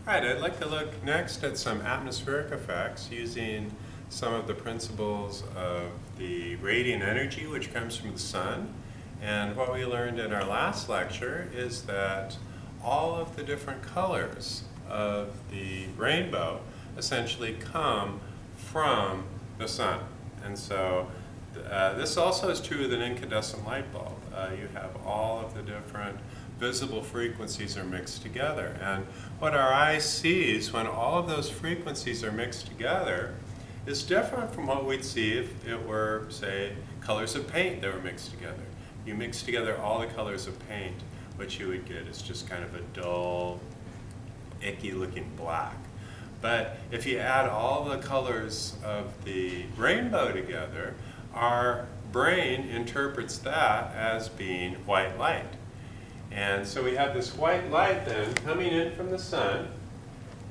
Right, I'd like to look next at some atmospheric effects using some of the principles of the radiant energy which comes from the sun. And what we learned in our last lecture is that all of the different colors of the rainbow essentially come from the sun. And so this also is true with an incandescent light bulb. You have all of the different visible frequencies are mixed together. And what our eye sees when all of those frequencies are mixed together is different from what we'd see if it were, say, colors of paint that were mixed together. You mix together all the colors of paint, what you would get is just kind of a dull, icky looking black. But if you add all the colors of the rainbow together, our brain interprets that as being white light. And so we have this white light then coming in from the sun,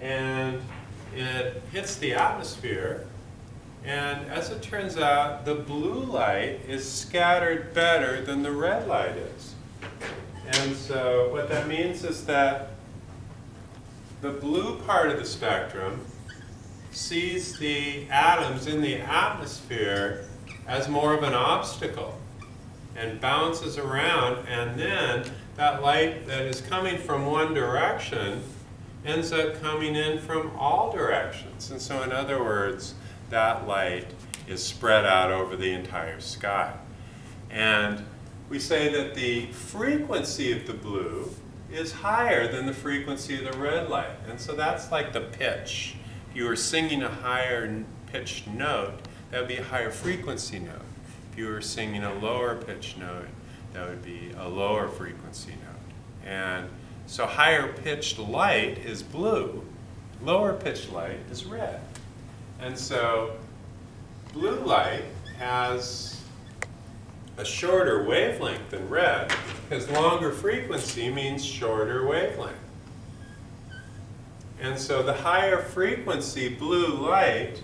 and it hits the atmosphere, and as it turns out, the blue light is scattered better than the red light is. And so what that means is that the blue part of the spectrum sees the atoms in the atmosphere as more of an obstacle and bounces around, and then that light that is coming from one direction ends up coming in from all directions. And so in other words, that light is spread out over the entire sky. And we say that the frequency of the blue is higher than the frequency of the red light. And so that's like the pitch. If you were singing a higher pitched note, that would be a higher frequency note. If you were singing a lower pitched note, that would be a lower frequency note. And so higher pitched light is blue, lower pitched light is red. And so blue light has a shorter wavelength than red, because longer frequency means shorter wavelength. And so the higher frequency blue light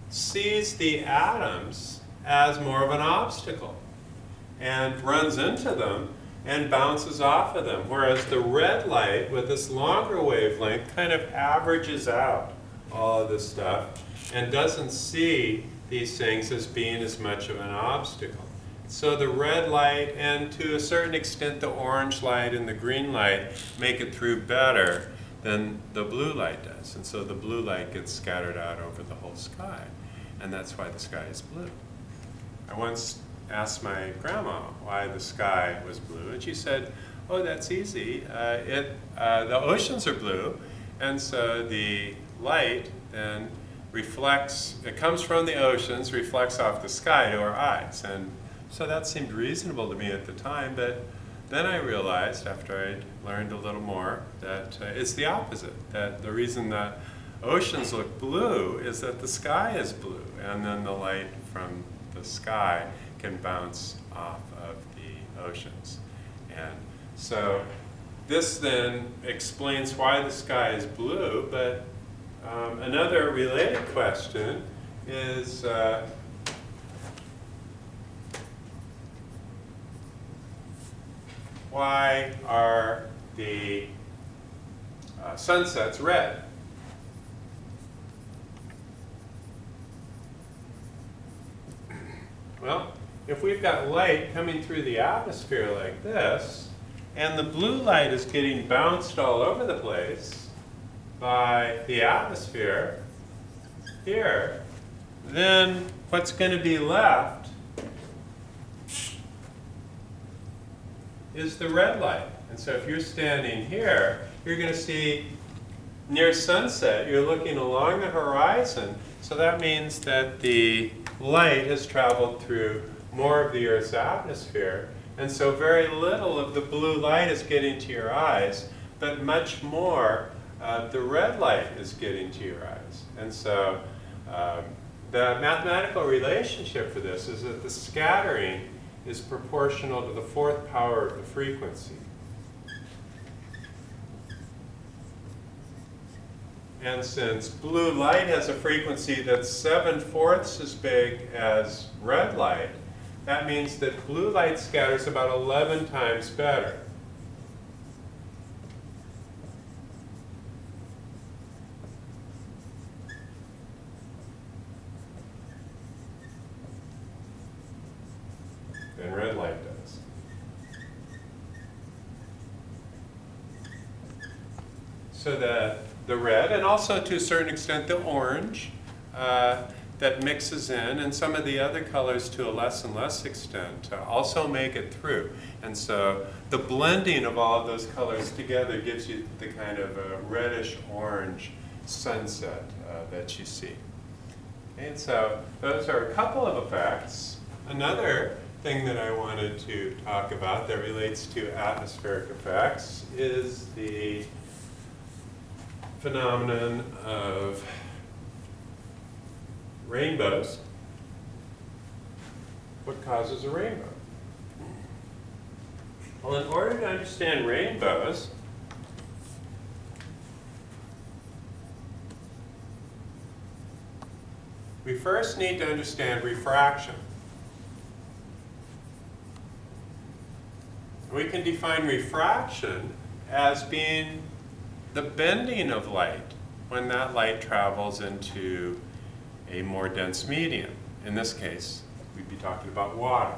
sees the atoms as more of an obstacle and runs into them and bounces off of them, whereas the red light with this longer wavelength kind of averages out all of this stuff and doesn't see these things as being as much of an obstacle. So the red light, and to a certain extent the orange light and the green light, make it through better than the blue light does. And so the blue light gets scattered out over the whole sky, and that's why the sky is blue. I once asked my grandma why the sky was blue, and she said, oh, that's easy. The oceans are blue, and so the light then reflects, it comes from the oceans, reflects off the sky to our eyes. And so that seemed reasonable to me at the time, but then I realized, after I'd learned a little more, that it's the opposite, that the reason that oceans look blue is that the sky is blue, and then the light from the sky can bounce off of the oceans. And so this then explains why the sky is blue, but another related question is why are the sunsets red? Well, if we've got light coming through the atmosphere like this, and the blue light is getting bounced all over the place by the atmosphere here, then what's going to be left is the red light. And so if you're standing here, you're going to see near sunset, you're looking along the horizon, so that means that the light has traveled through more of the Earth's atmosphere, and so very little of the blue light is getting to your eyes, but much more the red light is getting to your eyes. And so the mathematical relationship for this is that the scattering is proportional to the fourth power of the frequency. And since blue light has a frequency that's 7/4 as big as red light, that means that blue light scatters about 11 times better. so that the red, and also to a certain extent the orange, that mixes in, and some of the other colors to a less and less extent also make it through. And so the blending of all of those colors together gives you the kind of reddish-orange sunset that you see. And so those are a couple of effects. Another thing that I wanted to talk about that relates to atmospheric effects is the phenomenon of rainbows. What causes a rainbow? Well, in order to understand rainbows, we first need to understand refraction. We can define refraction as being the bending of light when that light travels into a more dense medium. In this case, we'd be talking about water.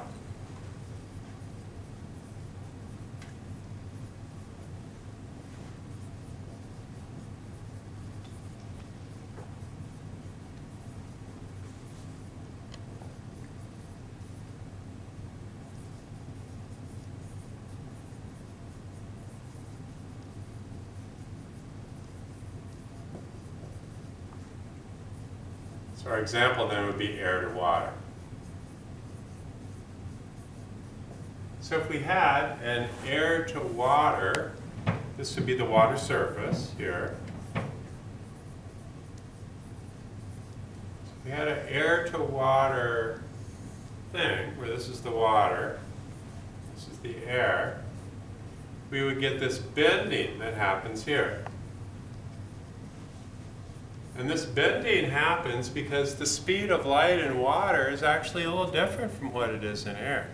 So our example then would be air to water. So if we had an air to water, this would be the water surface here. So we had an air to water thing, where this is the water, this is the air, we would get this bending that happens here. And this bending happens because the speed of light in water is actually a little different from what it is in air.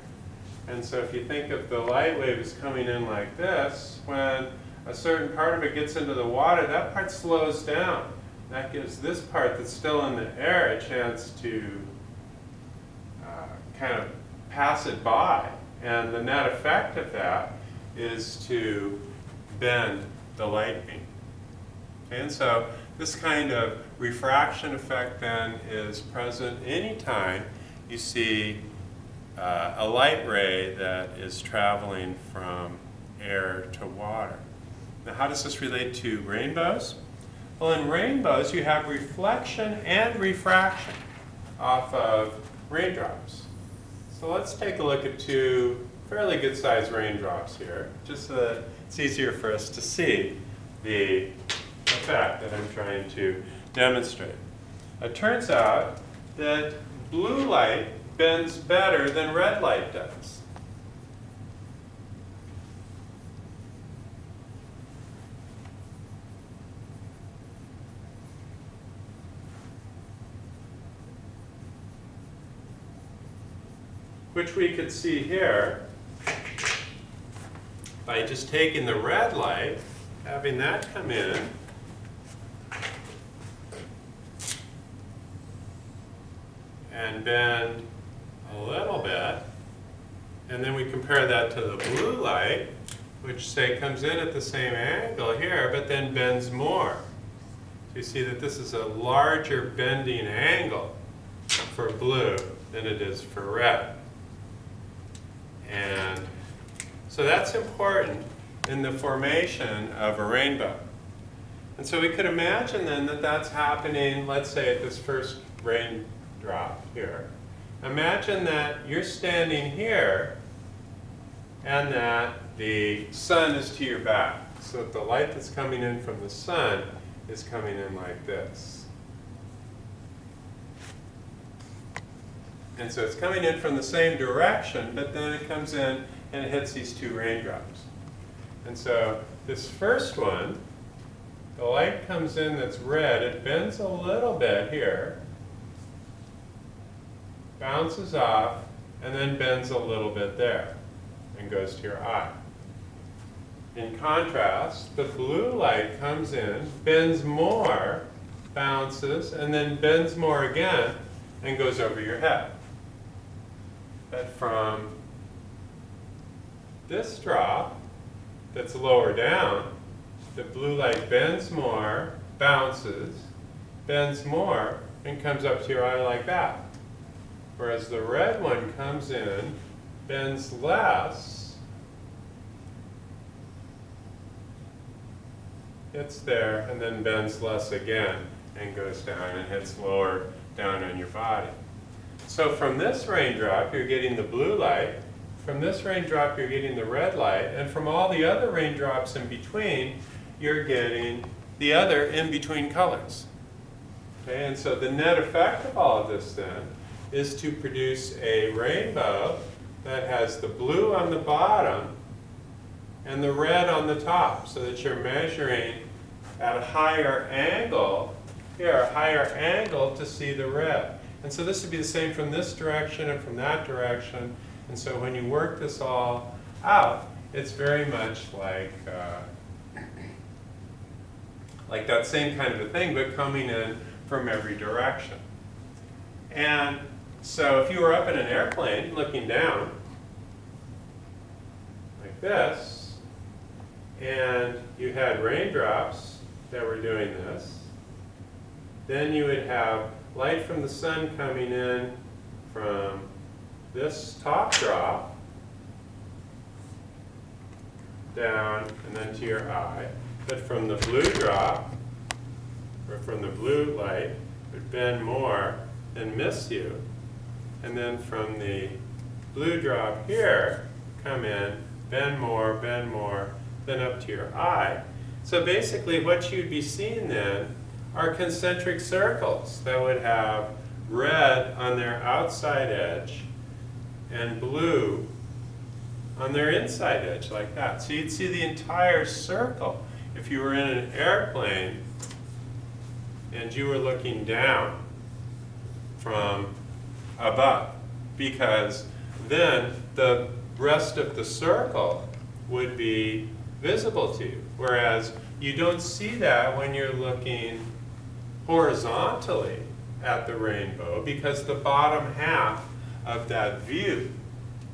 And so if you think of the light wave as coming in like this, when a certain part of it gets into the water, that part slows down. That gives this part that's still in the air a chance to kind of pass it by. And the net effect of that is to bend the light beam. And so this kind of refraction effect then is present anytime you see a light ray that is traveling from air to water. Now, how does this relate to rainbows? Well, in rainbows you have reflection and refraction off of raindrops. So let's take a look at two fairly good-sized raindrops here, just so that it's easier for us to see the effect that I'm trying to demonstrate. It turns out that blue light bends better than red light does. Which we could see here by just taking the red light, having that come in, and bend a little bit, and then we compare that to the blue light, which say comes in at the same angle here, but then bends more. So you see that this is a larger bending angle for blue than it is for red. And so that's important in the formation of a rainbow. And so we could imagine then that that's happening, let's say at this first raindrop here. Imagine that you're standing here and that the sun is to your back. So that the light that's coming in from the sun is coming in like this. And so it's coming in from the same direction, but then it comes in and it hits these two raindrops. And so this first one, the light comes in that's red, it bends a little bit here, bounces off, and then bends a little bit there and goes to your eye. In contrast, the blue light comes in, bends more, bounces, and then bends more again and goes over your head. But from this drop that's lower down the blue light bends more, bounces, bends more, and comes up to your eye like that. Whereas the red one comes in, bends less, hits there, and then bends less again, and goes down and hits lower down on your body. So from this raindrop, you're getting the blue light. From this raindrop, you're getting the red light. And from all the other raindrops in between, you're getting the other in-between colors. Okay, and so the net effect of all of this then is to produce a rainbow that has the blue on the bottom and the red on the top, so that you're measuring at a higher angle, here, a higher angle to see the red. And so this would be the same from this direction and from that direction. And so when you work this all out, it's very much like that same kind of a thing, but coming in from every direction. And so if you were up in an airplane looking down, like this, and you had raindrops that were doing this, then you would have light from the sun coming in from this top drop down and then to your eye. But from the blue drop, or from the blue light, it would bend more and miss you. And then from the blue drop here, come in, bend more, then up to your eye. So basically what you'd be seeing then are concentric circles that would have red on their outside edge and blue on their inside edge, like that. So you'd see the entire circle if you were in an airplane and you were looking down from above, because then the rest of the circle would be visible to you. Whereas you don't see that when you're looking horizontally at the rainbow, because the bottom half of that view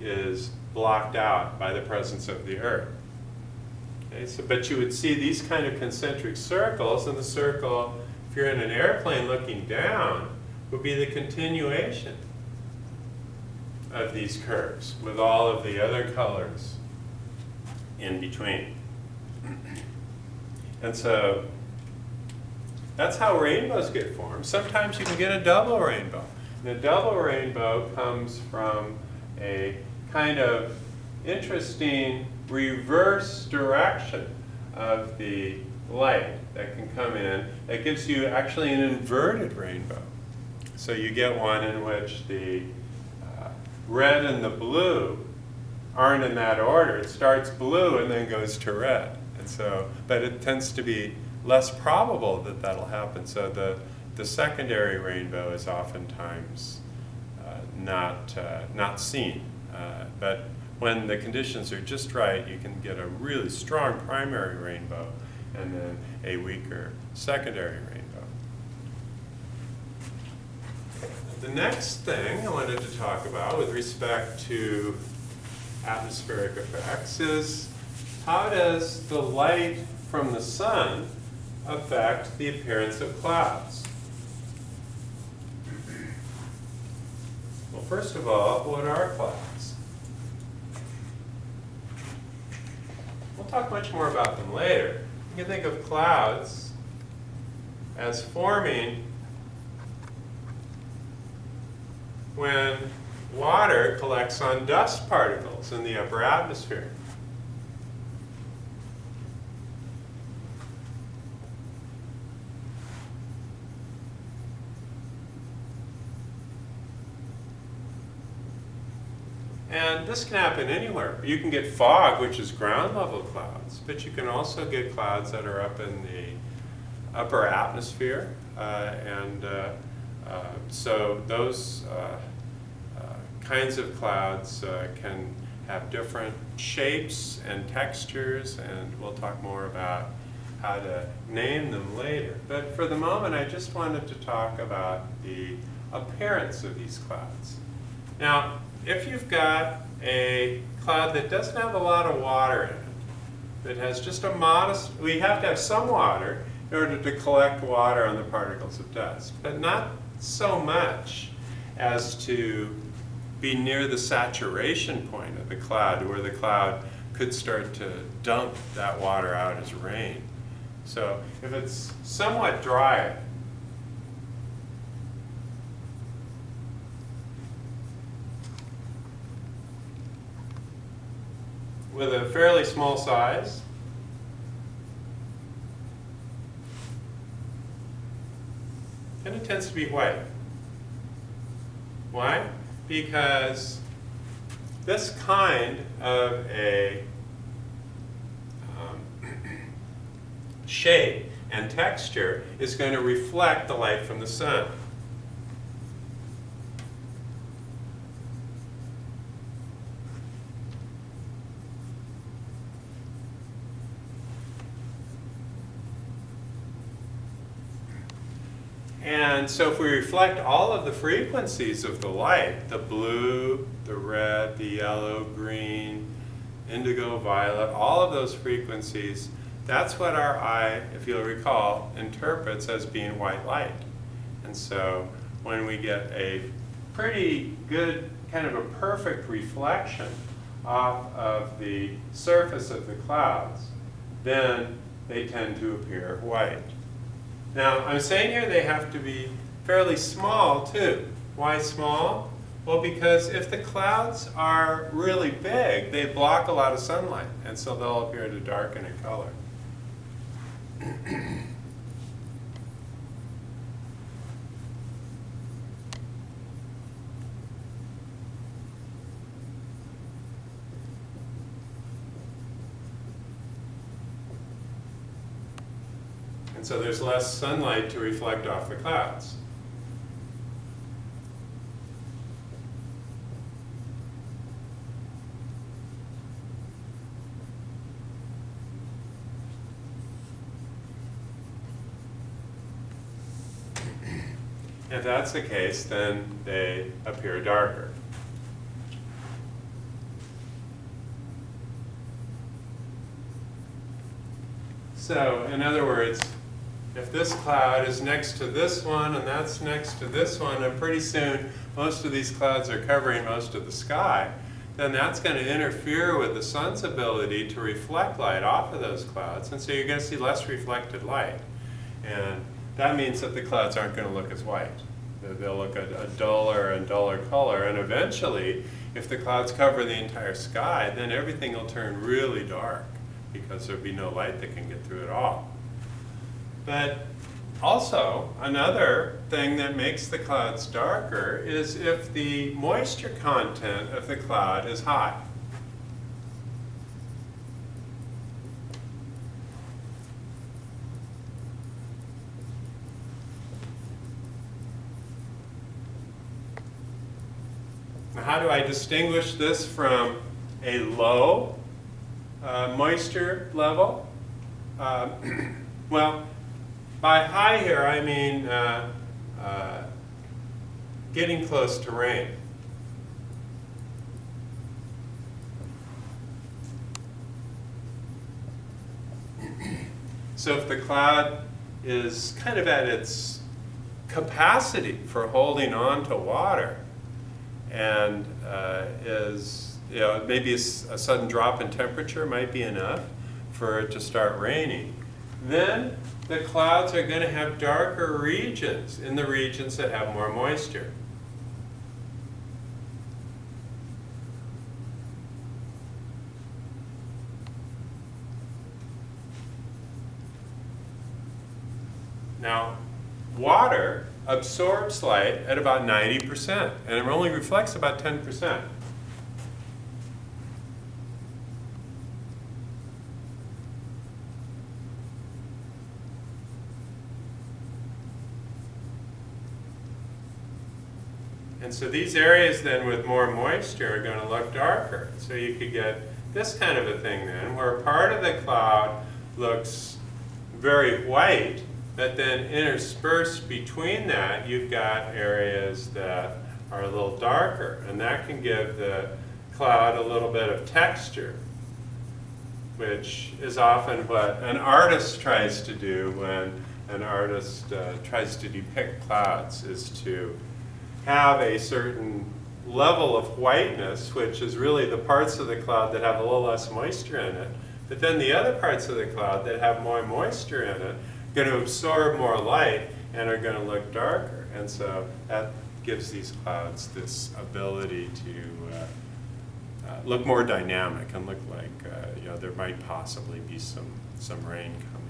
is blocked out by the presence of the earth. Okay, so, but you would see these kind of concentric circles, and the circle, if you're in an airplane looking down, would be the continuation of these curves with all of the other colors in between. And so that's how rainbows get formed. Sometimes you can get a double rainbow. And a double rainbow comes from a kind of interesting reverse direction of the light that can come in that gives you actually an inverted rainbow. So you get one in which the red and the blue aren't in that order. It starts blue and then goes to red. And so, but it tends to be less probable that that'll happen. So the secondary rainbow is oftentimes not seen. But when the conditions are just right, you can get a really strong primary rainbow and then a weaker secondary rainbow. The next thing I wanted to talk about with respect to atmospheric effects is how does the light from the sun affect the appearance of clouds? Well, first of all, what are clouds? We'll talk much more about them later. You can think of clouds as forming when water collects on dust particles in the upper atmosphere. And this can happen anywhere. You can get fog, which is ground level clouds, but you can also get clouds that are up in the upper atmosphere. So those kinds of clouds can have different shapes and textures, and we'll talk more about how to name them later. But for the moment, I just wanted to talk about the appearance of these clouds. Now, if you've got a cloud that doesn't have a lot of water in it, It has just a modest, we have to have some water in order to collect water on the particles of dust, but not so much as to be near the saturation point of the cloud, where the cloud could start to dump that water out as rain. So if it's somewhat dry, with a fairly small size, and it tends to be white. Why? Because this kind of a shape and texture is going to reflect the light from the sun. And so if we reflect all of the frequencies of the light, the blue, the red, the yellow, green, indigo, violet, all of those frequencies, that's what our eye, if you'll recall, interprets as being white light. And so when we get a pretty good, kind of a perfect reflection off of the surface of the clouds, then they tend to appear white. Now, I'm saying here they have to be fairly small too. Why small? Well, because if the clouds are really big, they block a lot of sunlight, and so they'll appear to darken in color. And so there's less sunlight to reflect off the clouds. If that's the case, then they appear darker. So, in other words, if this cloud is next to this one and that's next to this one, and pretty soon most of these clouds are covering most of the sky, then that's going to interfere with the sun's ability to reflect light off of those clouds, and so you're going to see less reflected light. And that means that the clouds aren't going to look as white. They'll look a duller and duller color, and eventually, if the clouds cover the entire sky, then everything will turn really dark because there'll be no light that can get through at all. But also, another thing that makes the clouds darker is if the moisture content of the cloud is high. Now, how do I distinguish this from a low moisture level? Well, by high here, I mean getting close to rain. So if the cloud is kind of at its capacity for holding on to water, and is, maybe a sudden drop in temperature might be enough for it to start raining, then the clouds are going to have darker regions in the regions that have more moisture. Now, water absorbs light at about 90%, and it only reflects about 10%. And so these areas then with more moisture are going to look darker. So you could get this kind of a thing then, where part of the cloud looks very white, but then interspersed between that, you've got areas that are a little darker, and that can give the cloud a little bit of texture. which is often what an artist tries to do when an artist tries to depict clouds, is to have a certain level of whiteness, which is really the parts of the cloud that have a little less moisture in it. But then the other parts of the cloud that have more moisture in it are going to absorb more light and are going to look darker. And so that gives these clouds this ability to look more dynamic and look like there might possibly be some rain coming.